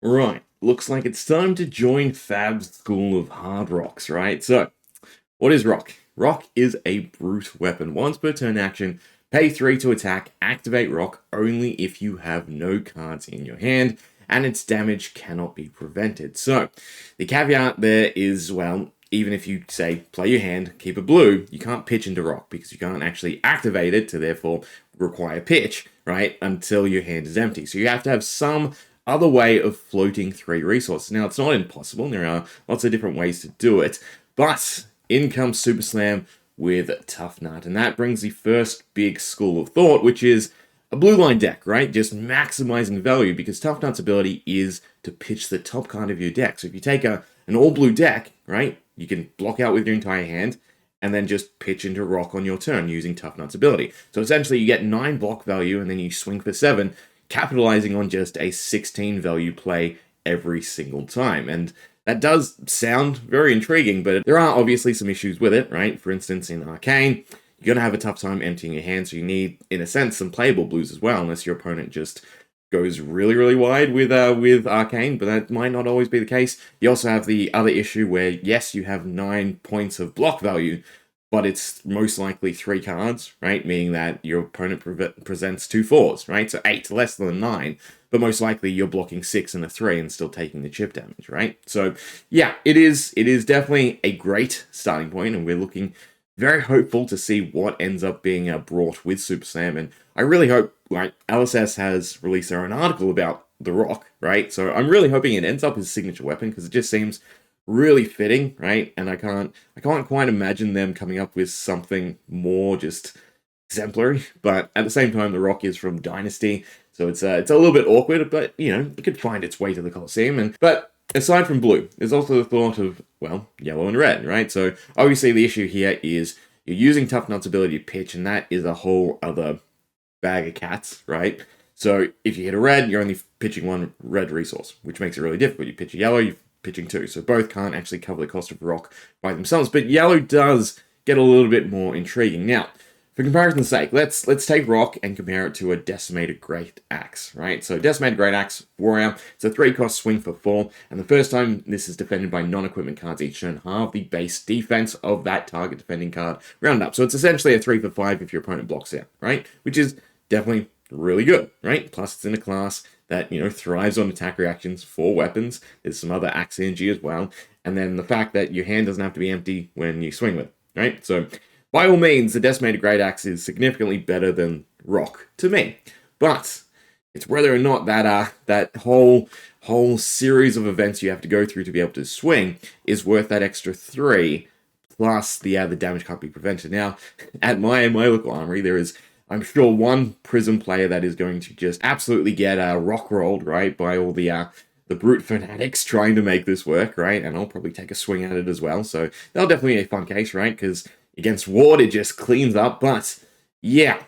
Right, looks like it's time to join Fab's school of hard rocks, right? So, what is rock? Rock is a brute weapon. Once per turn action, pay 3 to attack, activate rock only if you have no cards in your hand, and its damage cannot be prevented. So, the caveat there is, well, even if you say play your hand, keep it blue, you can't pitch into rock because you can't actually activate it to therefore require pitch, right? Until your hand is empty. So you have to have some other way of floating 3 resources. Now, it's not impossible. There are lots of different ways to do it, but in comes Super Slam with Tuffnut, and that brings the first big school of thought, which is a blue line deck, right? Just maximizing value, because Tuffnut's ability is to pitch the top card of your deck. So if you take an all blue deck, right, you can block out with your entire hand, and then just pitch into rock on your turn using Tuffnut's ability. So essentially you get 9 block value, and then you swing for 7, capitalizing on just a 16 value play every single time. And that does sound very intriguing, but there are obviously some issues with it, right? For instance, in Arcane, you're going to have a tough time emptying your hand, so you need, in a sense, some playable blues as well, unless your opponent just goes really, really wide with Arcane, but that might not always be the case. You also have the other issue where, yes, you have 9 points of block value, but it's most likely 3 cards, right? Meaning that your opponent presents 2 4s, right? So 8 less than 9, but most likely you're blocking 6 and a 3 and still taking the chip damage, right? So yeah, it is definitely a great starting point, and we're looking very hopeful to see what ends up being brought with Super Slam. And I really hope, like, LSS has released their own article about the rock, right? So I'm really hoping it ends up as signature weapon, because it just seems really fitting, right? And I can't quite imagine them coming up with something more just exemplary. But at the same time, the rock is from Dynasty, so it's a little bit awkward, but you know, it could find its way to the Colosseum. But aside from blue, there's also the thought of, well, yellow and red, right? So obviously the issue here is you're using Tuffnut's ability to pitch, and that is a whole other bag of cats, right? So if you hit a red, you're only pitching 1 red resource, which makes it really difficult. You pitch a yellow, you're pitching 2, so both can't actually cover the cost of rock by themselves. But yellow does get a little bit more intriguing. Now, for comparison's sake, let's take rock and compare it to a decimated great axe, right? So decimated great axe warrior, it's a 3-cost swing for 4, and the first time this is defended by non-equipment cards each turn, halve the base defense of that target defending card round up. So it's essentially a 3 for 5 if your opponent blocks out, right? Which is definitely really good, right? Plus it's in a class that, you know, thrives on attack reactions for weapons. There's some other axe energy as well, and then the fact that your hand doesn't have to be empty when you swing with it, right? So by all means, the Decimated Great Axe is significantly better than rock to me, but it's whether or not that whole series of events you have to go through to be able to swing is worth that extra 3, plus the damage can't be prevented. Now, at my local armory, there is, I'm sure, one Prism player that is going to just absolutely get rock rolled, right, by all the brute fanatics trying to make this work, right? And I'll probably take a swing at it as well. So that'll definitely be a fun case, right? Because against ward, it just cleans up. But yeah,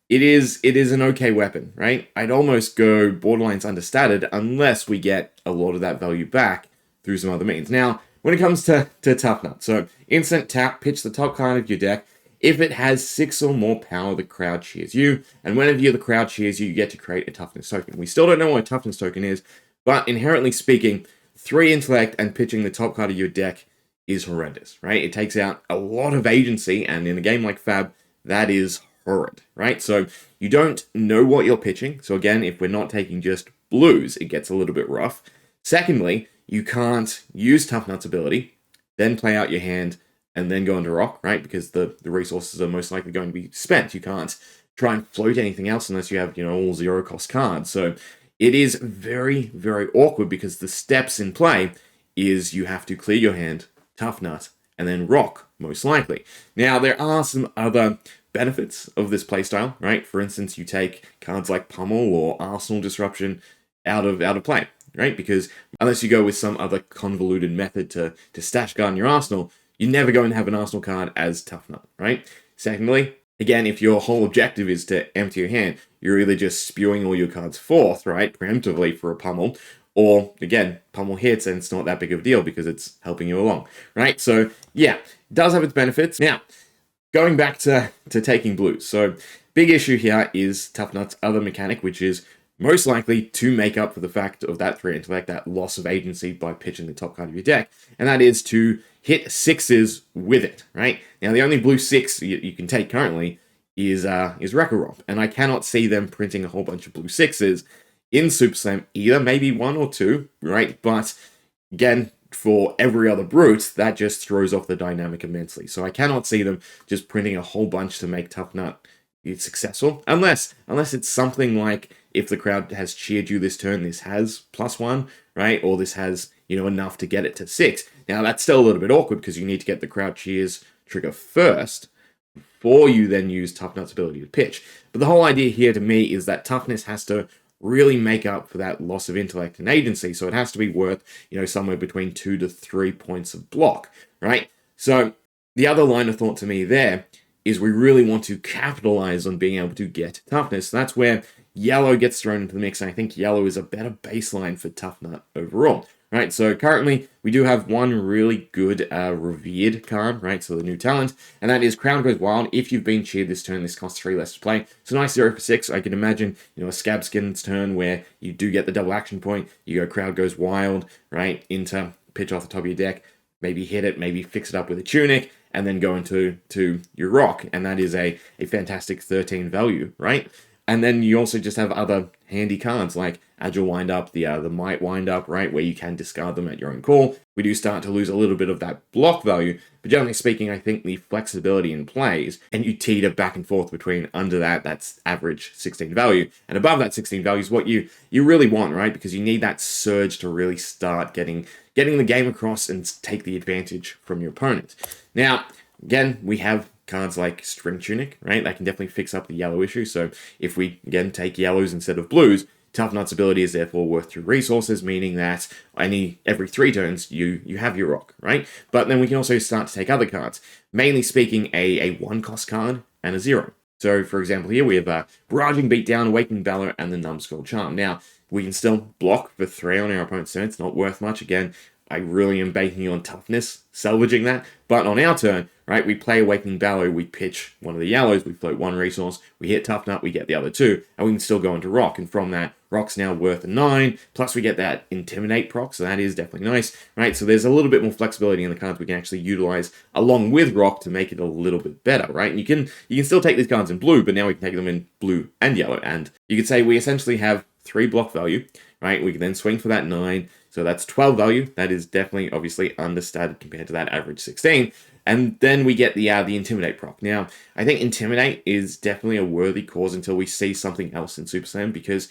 it is an okay weapon, right? I'd almost go borderlines understated unless we get a lot of that value back through some other means. Now, when it comes to Tuffnut, so instant tap, pitch the top card of your deck. If it has 6 or more power, the crowd cheers you, and whenever the crowd cheers you, you get to create a toughness token. We still don't know what a toughness token is, but inherently speaking, 3 intellect and pitching the top card of your deck is horrendous, right? It takes out a lot of agency, and in a game like Fab, that is horrid, right? So you don't know what you're pitching. So again, if we're not taking just blues, it gets a little bit rough. Secondly, you can't use Tuffnut's ability, then play out your hand, and then go into rock, right? Because the resources are most likely going to be spent. You can't try and float anything else unless you have, you know, all 0-cost cards. So it is very, very awkward, because the steps in play is you have to clear your hand, Tuffnut, and then rock, most likely. Now, there are some other benefits of this playstyle, right? For instance, you take cards like Pummel or Arsenal Disruption out of play, right? Because unless you go with some other convoluted method to stash guard in your arsenal, you're never going to have an arsenal card as Tuffnut, right? Secondly, again, if your whole objective is to empty your hand, you're either just spewing all your cards forth, right, preemptively for a Pummel, or, again, Pummel hits and it's not that big of a deal because it's helping you along, right? So, yeah, it does have its benefits. Now, going back to taking blues. So, big issue here is Tuffnut's other mechanic, which is most likely to make up for the fact of that 3 intellect, that loss of agency by pitching the top card of your deck, and that is to hit 6s with it, right? Now, the only blue 6 you can take currently is Revered, and I cannot see them printing a whole bunch of blue 6s in Super Slam either, maybe 1 or 2, right? But again, for every other brute, that just throws off the dynamic immensely. So I cannot see them just printing a whole bunch to make Tuffnut successful, unless it's something like, if the crowd has cheered you this turn, this has +1, right? Or this has, enough to get it to 6. Now, that's still a little bit awkward because you need to get the crowd cheers trigger first before you then use Tuffnut's ability to pitch. But the whole idea here to me is that Toughness has to really make up for that loss of intellect and agency, so it has to be worth, somewhere between 2 to 3 points of block, right? So the other line of thought to me there is we really want to capitalize on being able to get Toughness. That's where yellow gets thrown into the mix, and I think yellow is a better baseline for Tuffnut overall. Right, so currently we do have one really good Revered card, right? So the new talent, and that is Crowd Goes Wild. If you've been cheered this turn, this costs 3 less to play. So nice 0 for 6. I can imagine, a Scab Skin's turn where you do get the double action point. You go Crowd Goes Wild, right? Into pitch off the top of your deck, maybe hit it, maybe fix it up with a Tunic, and then go into your Rock, and that is a fantastic 13 value, right? And then you also just have other handy cards like Agile Wind Up, the Might Wind Up, right, where you can discard them at your own call. We do start to lose a little bit of that block value, but generally speaking, I think the flexibility in plays, and you teeter back and forth between under that's average 16 value, and above that 16 value is what you really want, right? Because you need that surge to really start getting the game across and take the advantage from your opponent. Now, again, we have cards like String Tunic, right? That can definitely fix up the yellow issue. So if we, again, take yellows instead of blues, Tuffnut's ability is therefore worth 2 resources, meaning that every 3 turns, you have your Rock, right? But then we can also start to take other cards, mainly speaking a 1-cost card and a 0. So, for example, here we have Barraging Beatdown, Awakening Valor, and the Numbskull Charm. Now, we can still block for 3 on our opponent's turn. It's not worth much. Again, I really am banking on Toughness, salvaging that. But on our turn, right, we play Awakening Valor, we pitch one of the yellows, we float 1 resource, we hit Tuffnut, we get the other 2, and we can still go into Rock. And from that, Rock's now worth a 9, plus we get that Intimidate proc, so that is definitely nice, right? So there's a little bit more flexibility in the cards we can actually utilize along with Rock to make it a little bit better, right? And you can still take these cards in blue, but now we can take them in blue and yellow. And you could say we essentially have 3 block value, right? We can then swing for that 9, so that's 12 value. That is definitely, obviously, understated compared to that average 16. And then we get the Intimidate proc. Now, I think Intimidate is definitely a worthy cause until we see something else in Super Slam, because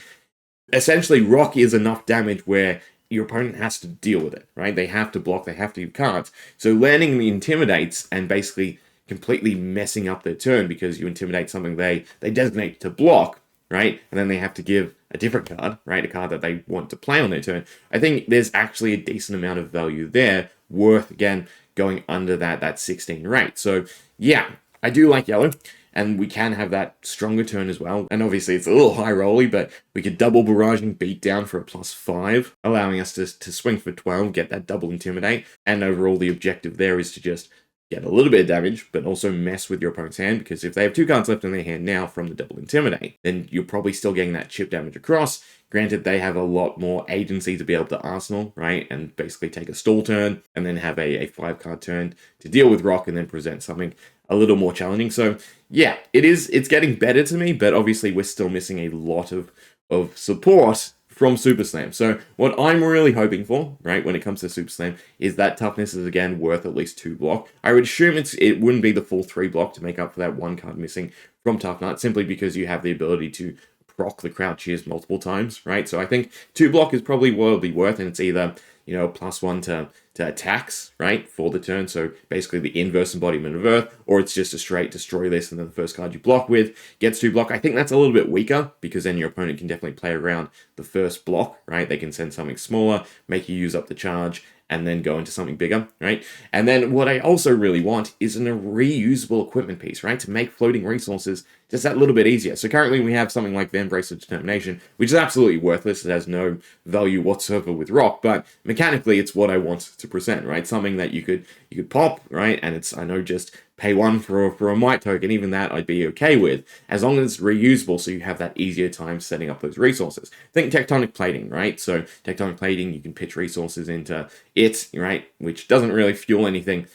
essentially Rock is enough damage where your opponent has to deal with it, right? They have to block, they have to use cards. So landing the Intimidates and basically completely messing up their turn because you intimidate something they designate to block, right? And then they have to give a different card, right? A card that they want to play on their turn. I think there's actually a decent amount of value there, worth, again, going under that 16 rate. So, yeah, I do like yellow, and we can have that stronger turn as well. And obviously, it's a little high rolly, but we could double Barraging Beatdown for a +5, allowing us to swing for 12, get that double Intimidate. And overall, the objective there is to just get a little bit of damage, but also mess with your opponent's hand, because if they have 2 cards left in their hand now from the double Intimidate, then you're probably still getting that chip damage across. Granted, they have a lot more agency to be able to arsenal, right, and basically take a stall turn, and then have a 5-card turn to deal with Rock, and then present something a little more challenging. So, yeah, it's getting better to me, but obviously we're still missing a lot of support from Super Slam. So what I'm really hoping for, right, when it comes to Super Slam, is that Toughness is, again, worth at least 2 block. I would assume it wouldn't be the full 3 block to make up for that 1 card missing from Tuffnut, simply because you have the ability to proc the crowd cheers multiple times, right? So I think 2 block is probably what it'll be worth, and it's either, +1 to attacks, right, for the turn, so basically the inverse embodiment of Earth, or it's just a straight destroy this, and then the first card you block with gets 2 block. I think that's a little bit weaker, because then your opponent can definitely play around the first block, right? They can send something smaller, make you use up the charge, and then go into something bigger, right? And then what I also really want is a reusable equipment piece, right? To make floating resources just that little bit easier. So currently we have something like the Embrace of Determination, which is absolutely worthless. It has no value whatsoever with Rock, but mechanically mechanically, it's what I want to present, right? Something that you could pop, right? And it's, I know, just pay 1 for a might token. Even that I'd be okay with, as long as it's reusable, so you have that easier time setting up those resources. Think tectonic plating, right? So tectonic plating, you can pitch resources into it, right? Which doesn't really fuel anything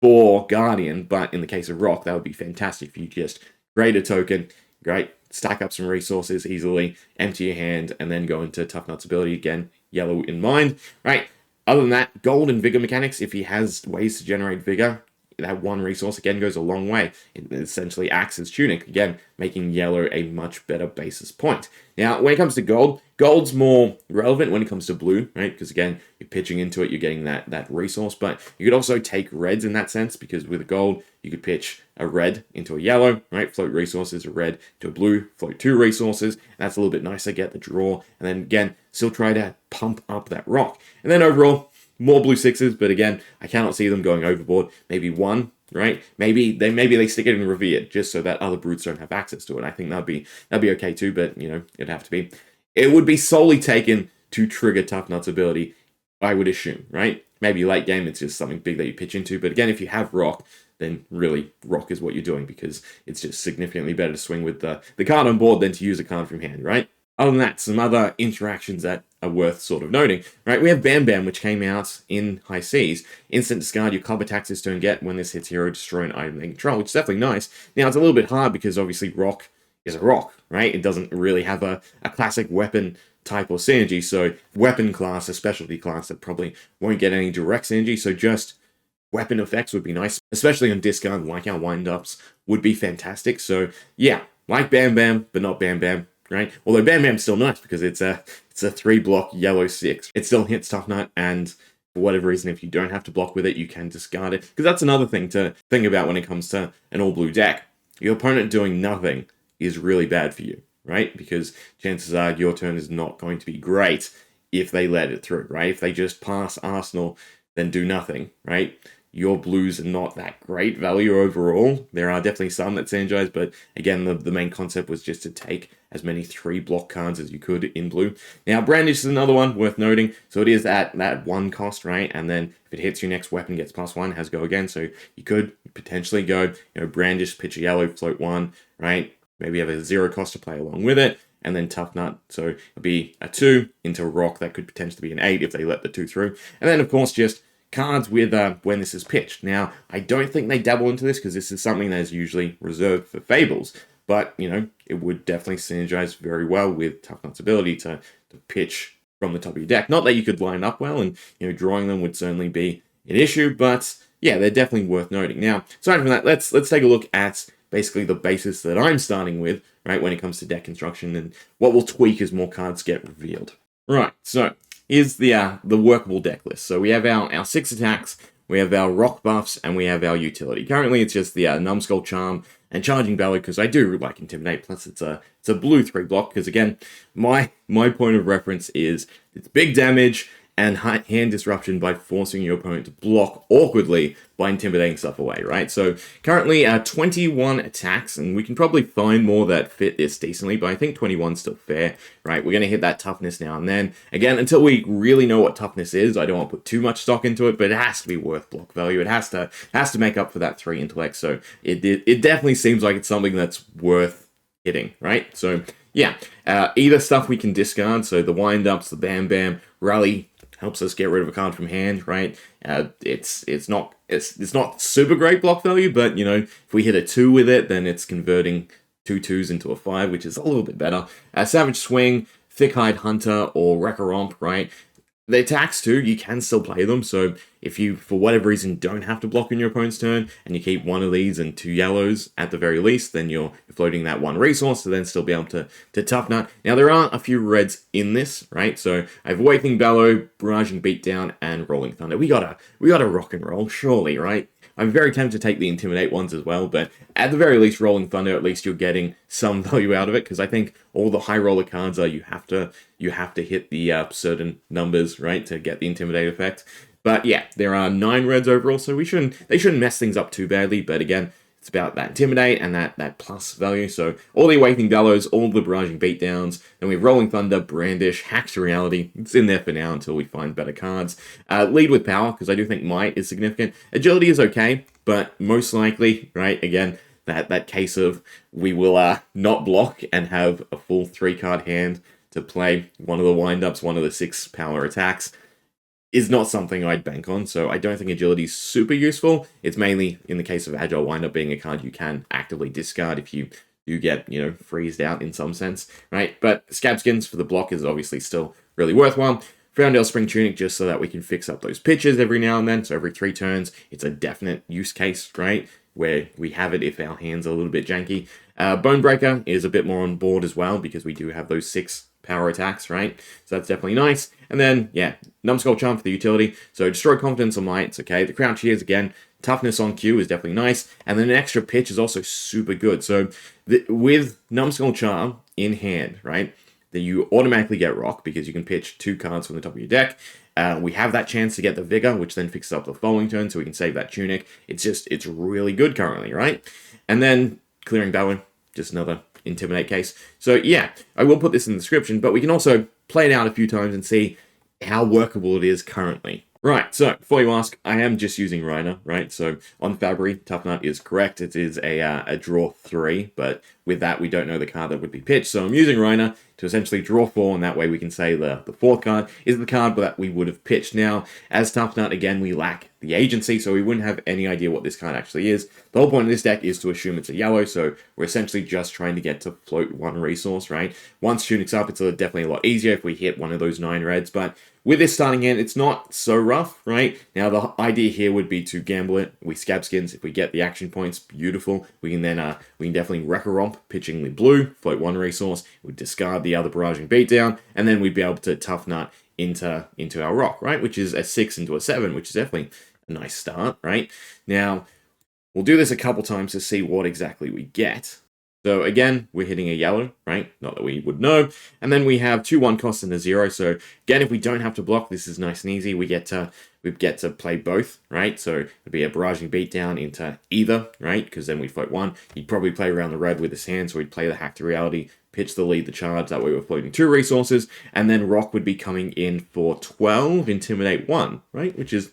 for Guardian, but in the case of Rock, that would be fantastic if you just create a token, right? Stack up some resources easily, empty your hand, and then go into Tuffnut's ability again, yellow in mind, right? Other than that, gold and vigor mechanics, if he has ways to generate vigor, that 1 resource again goes a long way. It essentially acts as tunic, again, making yellow a much better basis point. Now, when it comes to gold, gold's more relevant when it comes to blue, right? Because again, you're pitching into it, you're getting that resource, but you could also take reds in that sense, because with a gold, you could pitch a red into a yellow, right? Float resources, a red to a blue, float 2 resources, and that's a little bit nicer, get the draw, and then again, still try to pump up that rock. And then overall, more blue 6s, but again, I cannot see them going overboard. Maybe 1, right? Maybe they stick it in Revered, just so that other brutes don't have access to it. I think that'd be okay too, but you know, it'd have to be. It would be solely taken to trigger Tuffnut's ability, I would assume, right? Maybe late game, it's just something big that you pitch into, but again, if you have Rock, then really Rock is what you're doing, because it's just significantly better to swing with the card on board than to use a card from hand, right? Other than that, some other interactions that are worth sort of noting, right? We have Bam Bam, which came out in High Seas. Instant discard, your club attacks this turn, get when this hits hero, destroy an item they control, which is definitely nice. Now, it's a little bit hard because obviously Rock is a Rock, right? It doesn't really have a classic weapon type or synergy, so weapon class, a specialty class that probably won't get any direct synergy, so just weapon effects would be nice, especially on discard, like our wind-ups would be fantastic. So yeah, like Bam Bam, but not Bam Bam, right? Although Bam Bam's still nice because it's a 3-block yellow 6. It still hits Tuffnut, and for whatever reason, if you don't have to block with it, you can discard it. Because that's another thing to think about when it comes to an all-blue deck. Your opponent doing nothing is really bad for you, right? Because chances are your turn is not going to be great if they let it through, right? If they just pass Arsenal, then do nothing, right? Your blues are not that great value overall. There are definitely some that synergize, but again, the main concept was just to take as many 3-block cards as you could in blue. Now, Brandish is another one worth noting. So it is at that 1 cost, right? And then if it hits, your next weapon gets +1, has go again. So you could potentially go, Brandish, pitch a yellow, float 1, right? Maybe have a 0 cost to play along with it, and then Tuffnut. So it'll be a 2 into a rock that could potentially be an 8 if they let the 2 through. And then, of course, just cards with when this is pitched. Now, I don't think they dabble into this because this is something that is usually reserved for Fables, but, it would definitely synergize very well with Tuffnut's ability to pitch from the top of your deck. Not that you could line up well, and, drawing them would certainly be an issue, but, yeah, they're definitely worth noting. Now, aside from that, let's take a look at basically the basis that I'm starting with, right, when it comes to deck construction, and what will tweak as more cards get revealed. Right, so here's the workable deck list. So we have our 6 attacks, we have our rock buffs, and we have our utility. Currently, it's just the Numbskull Charm and Charging Valor, because I do like Intimidate, plus it's a blue 3-block, because again, my point of reference is it's big damage and hand disruption by forcing your opponent to block awkwardly by intimidating stuff away, right? So currently 21 attacks, and we can probably find more that fit this decently, but I think 21's still fair, right? We're going to hit that toughness now and then. Again, until we really know what toughness is, I don't want to put too much stock into it, but it has to be worth block value. It has to make up for that 3 intellect, so it definitely seems like it's something that's worth hitting, right? So yeah, either stuff we can discard, so the wind-ups, the Bam Bam, Rally, helps us get rid of a card from hand, right? It's not super great block value, but if we hit a 2 with it, then it's converting 2 2s into a 5, which is a little bit better. Savage Swing, Thick-Hide Hunter, or Wreck-A-Romp, right? The attacks too, you can still play them, so if you, for whatever reason, don't have to block in your opponent's turn, and you keep 1 of these and 2 yellows at the very least, then you're floating that 1 resource to then still be able to Tuffnut. Now, there are a few reds in this, right? So I have Awakening Bellow, Barraging Beatdown, and Rolling Thunder. We gotta rock and roll, surely, right? I'm very tempted to take the Intimidate ones as well, but at the very least, Rolling Thunder, at least you're getting some value out of it, because I think all the high roller cards are you have to hit the certain numbers, right, to get the Intimidate effect. But yeah, there are 9 reds overall, so they shouldn't mess things up too badly, but again, It's about that Intimidate and that plus value. So all the Awakening Bellows, all the Barraging Beatdowns, then we have Rolling Thunder, Brandish, Hacks to Reality. It's in there for now until we find better cards. Lead with Power, because I do think Might is significant. Agility is okay, but most likely, right, again, that case of we will not block and have a full 3-card hand to play one of the windups, one of the 6 power attacks, is not something I'd bank on, so I don't think Agility is super useful. It's mainly, in the case of Agile Windup, being a card you can actively discard if you do get, freezed out in some sense, right? But Scab Skins for the block is obviously still really worthwhile. Frownedale Spring Tunic just so that we can fix up those pitches every now and then, so every 3 turns, it's a definite use case, right? Where we have it if our hands are a little bit janky. Bonebreaker is a bit more on board as well, because we do have those 6 power attacks, right? So that's definitely nice. And then, yeah, Numbskull Charm for the utility. So Destroy Confidence on Might, it's okay. The Crouch Here's again. Toughness on Q is definitely nice. And then an extra pitch is also super good. So with Numbskull Charm in hand, right, that you automatically get Rock, because you can pitch 2 cards from the top of your deck. We have that chance to get the Vigor, which then fixes up the following turn, so we can save that Tunic. It's really good currently, right? And then Clearing Bellow, just another Intimidate case. So yeah, I will put this in the description, but we can also play it out a few times and see how workable it is currently. Right, so before you ask, I am just using Rhino, right? So on Fabry, Tuffnut is correct. It is a draw 3, but with that, we don't know the card that would be pitched. So I'm using Rhino to essentially draw 4, and that way we can say the 4th card is the card that we would have pitched. Now, as Tuffnut, again, we lack the agency, so we wouldn't have any idea what this card actually is. The whole point of this deck is to assume it's a yellow, so we're essentially just trying to get to float 1 resource, right? Once Tunic's up, it's definitely a lot easier if we hit one of those 9 reds, but with this starting hand, it's not so rough, right? Now, the idea here would be to gamble it. We Scab Skins. If we get the action points, beautiful. We can then, we can definitely wreck a romp, pitching the blue, float 1 resource. We'd discard the other Barraging Beatdown, and then we'd be able to Tuffnut into our rock, right? Which is a 6 into a 7, which is definitely a nice start, right? Now, we'll do this a couple times to see what exactly we get. So again, we're hitting a yellow, right? Not that we would know. And then we have 2 1 costs and a 0. So again, if we don't have to block, this is nice and easy. We get to play both, right? So it'd be a Barraging Beatdown into either, right? Because then we float 1. He'd probably play around the red with his hand, so we'd play the Hack to Reality, pitch the lead, the charge. That way we're floating 2 resources. And then Rock would be coming in for 12, Intimidate 1, right? Which is,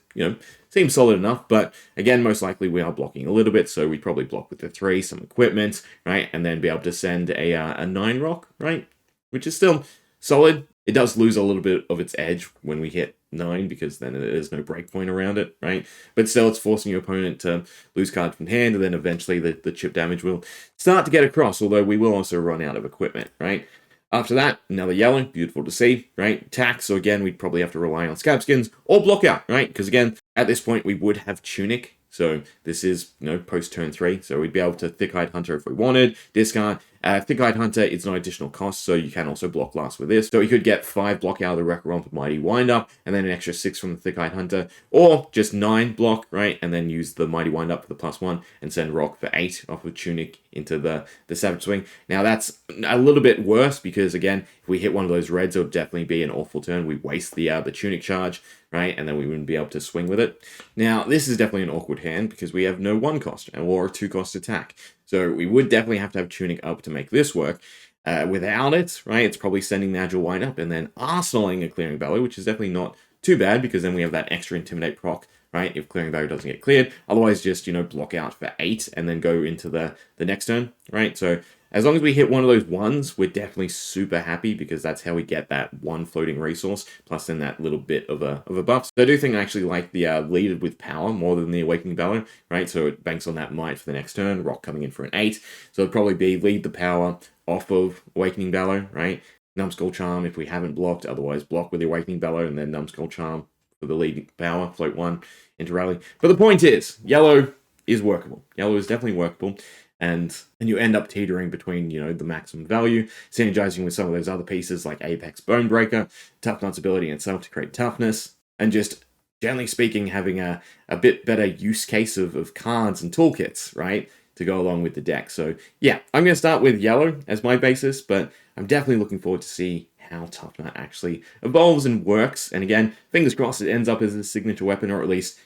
seems solid enough, but again, most likely we are blocking a little bit, so we'd probably block with the 3, some equipment, right, and then be able to send a 9 rock, right, which is still solid. It does lose a little bit of its edge when we hit 9, because then there's no breakpoint around it, right, but still it's forcing your opponent to lose cards from hand, and then eventually the chip damage will start to get across, although we will also run out of equipment, right. After that, another yellow, beautiful to see, right? Tax, so again, we'd probably have to rely on Scab Skins or block out, right? Because again, at this point, we would have Tunic. So this is, post turn 3. So we'd be able to Thick-Eyed Hunter if we wanted. Discard. Thick-Eyed Hunter, it's no additional cost, so you can also block last with this. So we could get 5 block out of the Wreck Romp Mighty Wind-Up, and then an extra 6 from the Thick-Eyed Hunter, or just 9 block, right? And then use the Mighty Wind-Up for the +1, and send Rock for 8 off of Tunic into the Savage Swing. Now that's a little bit worse, because again, if we hit one of those reds, it would definitely be an awful turn. We waste the Tunic charge, right? And then we wouldn't be able to swing with it. Now, this is definitely an awkward hand, because we have no 1 cost, or a 2 cost attack. So we would definitely have to have Tunic up to make this work. Without it, right, it's probably sending the Agile Wind-Up and then arsenaling a Clearing Bellow, which is definitely not too bad, because then we have that extra Intimidate proc, right, if Clearing Bellow doesn't get cleared. Otherwise, just, block out for 8 and then go into the next turn, right? So as long as we hit one of those 1s, we're definitely super happy, because that's how we get that 1 floating resource, plus then that little bit of a buff. So I do think I actually like the Leaded with Power more than the Awakening Bellow, right? So it banks on that Might for the next turn, Rock coming in for an 8. So it'd probably be Lead the Power off of Awakening Bellow, right? Numbskull Charm if we haven't blocked, otherwise block with the Awakening Bellow, and then Numbskull Charm for the Lead Power, float 1 into Rally. But the point is, yellow is workable. Yellow is definitely workable. And you end up teetering between, the maximum value, synergizing with some of those other pieces like Apex Bonebreaker, Tuffnut's ability itself to create toughness, and just, generally speaking, having a bit better use case of cards and toolkits, right, to go along with the deck. So, yeah, I'm going to start with yellow as my basis, but I'm definitely looking forward to see how Tuffnut actually evolves and works. And again, fingers crossed it ends up as a signature weapon, or at least,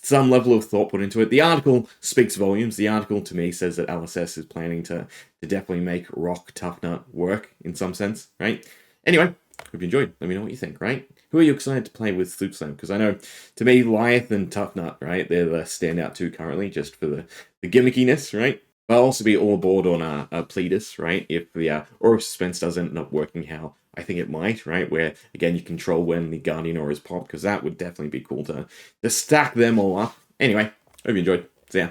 some level of thought put into it. The article speaks volumes. The article, to me, says that LSS is planning to definitely make Rock Tuffnut work in some sense, right? Anyway, hope you enjoyed. Let me know what you think, right? Who are you excited to play with Sloop Slam? Because I know, to me, Rathe and Tuffnut, right? They're the standout two currently, just for the gimmickiness, right? I'll also be all aboard on Playtesting, right? If the Aura of Suspense doesn't end up working how I think it might, right? Where, again, you control when the Guardian Aura is popped, because that would definitely be cool to stack them all up. Anyway, hope you enjoyed. See ya.